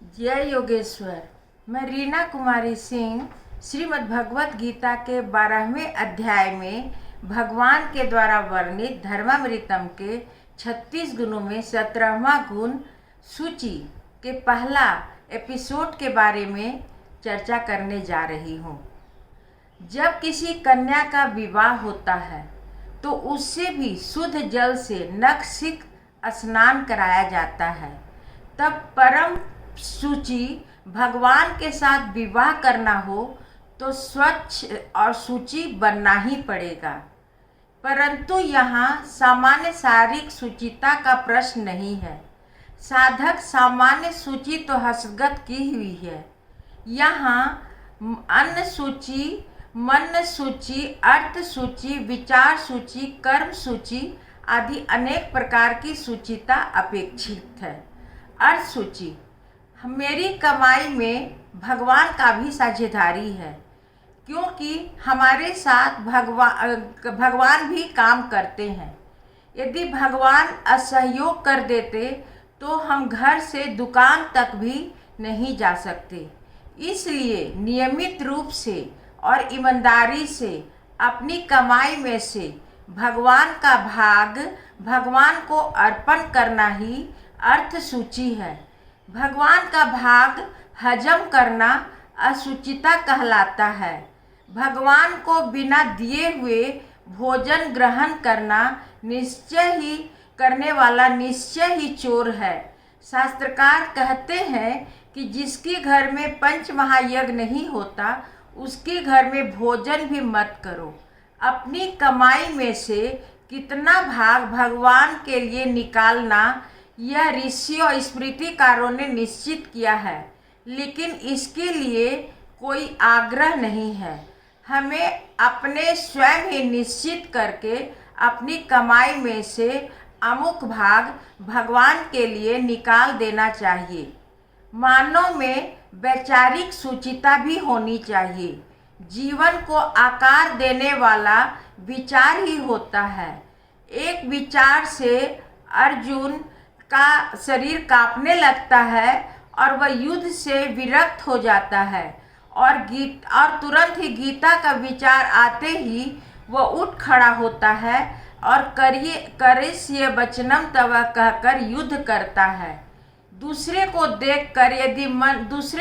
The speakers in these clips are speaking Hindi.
जय योगेश्वर। मैं रीना कुमारी सिंह श्रीमद् भगवत गीता के 12वें अध्याय में भगवान के द्वारा वर्णित धर्मामृतम के 36 गुणों में 17वां गुण सूची के पहला एपिसोड के बारे में चर्चा करने जा रही हूँ। जब किसी कन्या का विवाह होता है तो उससे भी शुद्ध जल से नखशिख स्नान कराया जाता है। तब परम शुचि भगवान के साथ विवाह करना हो तो स्वच्छ और शुचि बनना ही पड़ेगा। परंतु यहाँ सामान्य शारीरिक शुचिता का प्रश्न नहीं है। साधक सामान्य शुचि तो हस्तगत की हुई है। यहाँ अन्न सूची, मन सूची, अर्थ सूची, विचार सूची, कर्म सूची आदि अनेक प्रकार की सूचिता अपेक्षित है। अर्थ सूची, मेरी कमाई में भगवान का भी साझेदारी है, क्योंकि हमारे साथ भगवान भी काम करते हैं। यदि भगवान असहयोग कर देते तो हम घर से दुकान तक भी नहीं जा सकते। इसलिए नियमित रूप से और ईमानदारी से अपनी कमाई में से भगवान का भाग भगवान को अर्पण करना ही अर्थ सूची है। भगवान का भाग हजम करना अशुचिता कहलाता है। भगवान को बिना दिए हुए भोजन ग्रहण करना करने वाला निश्चय ही चोर है। शास्त्रकार कहते हैं कि जिसके घर में पंच महायज्ञ नहीं होता उसके घर में भोजन भी मत करो। अपनी कमाई में से कितना भाग भगवान के लिए निकालना यह ऋषि और स्मृतिकारों ने निश्चित किया है, लेकिन इसके लिए कोई आग्रह नहीं है। हमें अपने स्वयं ही निश्चित करके अपनी कमाई में से अमुक भाग भगवान के लिए निकाल देना चाहिए। मानव में वैचारिक शुचिता भी होनी चाहिए। जीवन को आकार देने वाला विचार ही होता है। एक विचार से अर्जुन का शरीर कांपने लगता है और वह युद्ध से विरक्त हो जाता है और तुरंत ही गीता का विचार आते ही वह उठ खड़ा होता है और करिष्ये वचनम तव कहकर युद्ध करता है। दूसरे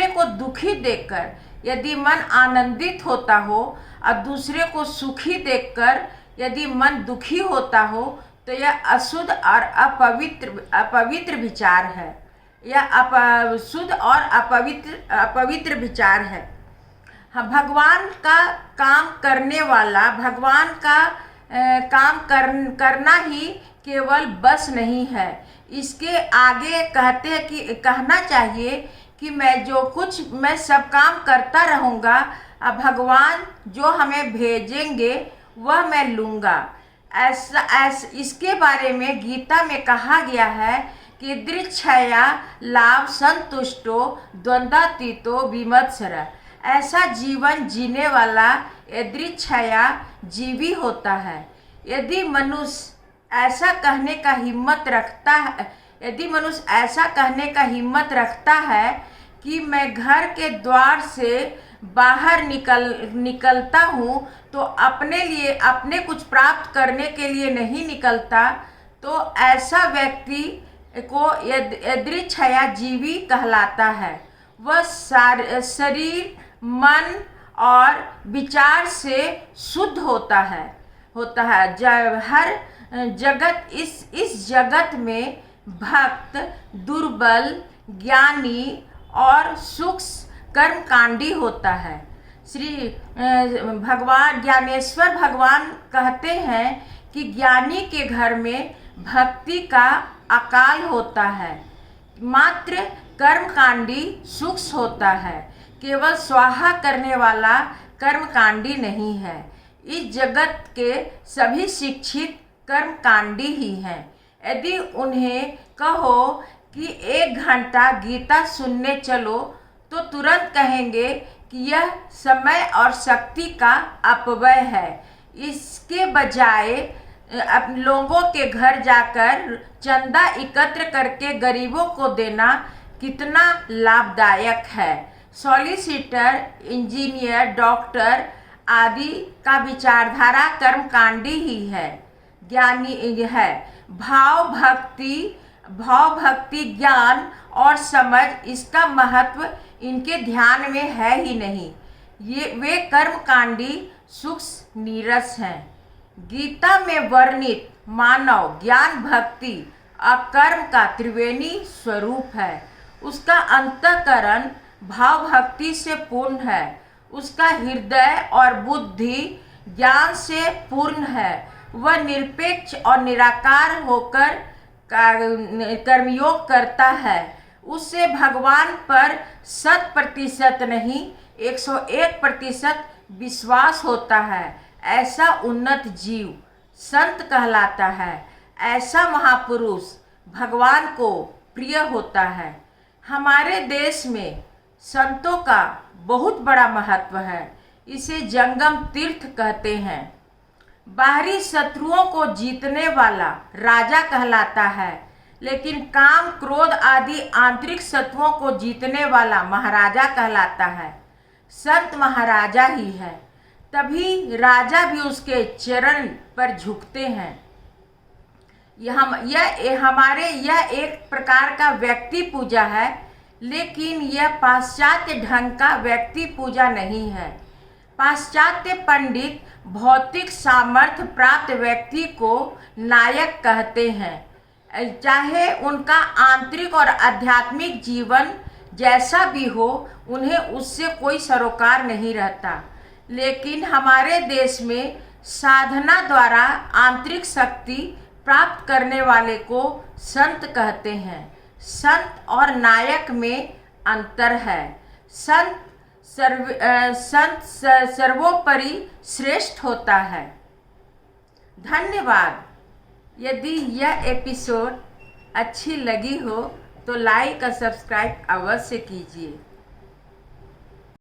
को दुखी देखकर यदि मन आनंदित होता हो और दूसरे को सुखी देखकर यदि मन दुखी होता हो तो यह अशुद्ध और अपवित्र विचार है। यह शुद्ध और अपवित्र विचार है। भगवान का काम करने वाला भगवान का काम करना ही केवल बस नहीं है। इसके आगे कहते हैं कि कहना चाहिए कि मैं सब काम करता रहूँगा। भगवान जो हमें भेजेंगे वह मैं लूँगा। इसके बारे में गीता में कहा गया है कि दृच्छया लाभ संतुष्टो द्वंद्वातीतो विमत्सर। ऐसा जीवन जीने वाला यदृच्छया जीवी होता है। यदि मनुष्य ऐसा कहने का हिम्मत रखता है कि मैं घर के द्वार से बाहर निकलता हूँ तो अपने कुछ प्राप्त करने के लिए नहीं निकलता, तो ऐसा व्यक्ति को यदृच्छया जीवी कहलाता है। वह शरीर, मन और विचार से शुद्ध होता है। हर जगत इस जगत में भक्त, दुर्बल, ज्ञानी और सूक्ष्म कर्मकांडी होता है। श्री भगवान ज्ञानेश्वर भगवान कहते हैं कि ज्ञानी के घर में भक्ति का अकाल होता है, मात्र कर्मकांडी सूक्ष्म होता है, केवल स्वाहा करने वाला कर्मकांडी नहीं है। इस जगत के सभी शिक्षित कर्मकांडी ही हैं। यदि उन्हें कहो कि 1 घंटा गीता सुनने चलो तो तुरंत कहेंगे कि यह समय और शक्ति का अपव्यय है। इसके बजाय लोगों के घर जाकर चंदा एकत्र करके गरीबों को देना कितना लाभदायक है। सॉलिसिटर, इंजीनियर, डॉक्टर आदि का विचारधारा कर्मकांडी ही है, ज्ञानी है। भाव भक्ति ज्ञान और समझ, इसका महत्व इनके ध्यान में है ही नहीं। वे कर्मकांडी सूक्ष्म नीरस हैं। गीता में वर्णित मानव ज्ञान भक्ति अकर्म का त्रिवेणी स्वरूप है। उसका अंतःकरण भाव भक्ति से पूर्ण है। उसका हृदय और बुद्धि ज्ञान से पूर्ण है। वह निरपेक्ष और निराकार होकर कर्मयोग करता है। उससे भगवान पर 100% नहीं 101% विश्वास होता है। ऐसा उन्नत जीव संत कहलाता है। ऐसा महापुरुष भगवान को प्रिय होता है। हमारे देश में संतों का बहुत बड़ा महत्व है। इसे जंगम तीर्थ कहते हैं। बाहरी शत्रुओं को जीतने वाला राजा कहलाता है, लेकिन काम क्रोध आदि आंतरिक शत्रुओं को जीतने वाला महाराजा कहलाता है। संत महाराजा ही है, तभी राजा भी उसके चरण पर झुकते हैं। यह एक प्रकार का व्यक्ति पूजा है, लेकिन यह पाश्चात्य ढंग का व्यक्ति पूजा नहीं है। पाश्चात्य पंडित भौतिक सामर्थ्य प्राप्त व्यक्ति को नायक कहते हैं, चाहे उनका आंतरिक और आध्यात्मिक जीवन जैसा भी हो, उन्हें उससे कोई सरोकार नहीं रहता। लेकिन हमारे देश में साधना द्वारा आंतरिक शक्ति प्राप्त करने वाले को संत कहते हैं। संत और नायक में अंतर है। संत सर्वोपरि श्रेष्ठ होता है। धन्यवाद। यदि यह एपिसोड अच्छी लगी हो तो लाइक और सब्सक्राइब अवश्य कीजिए।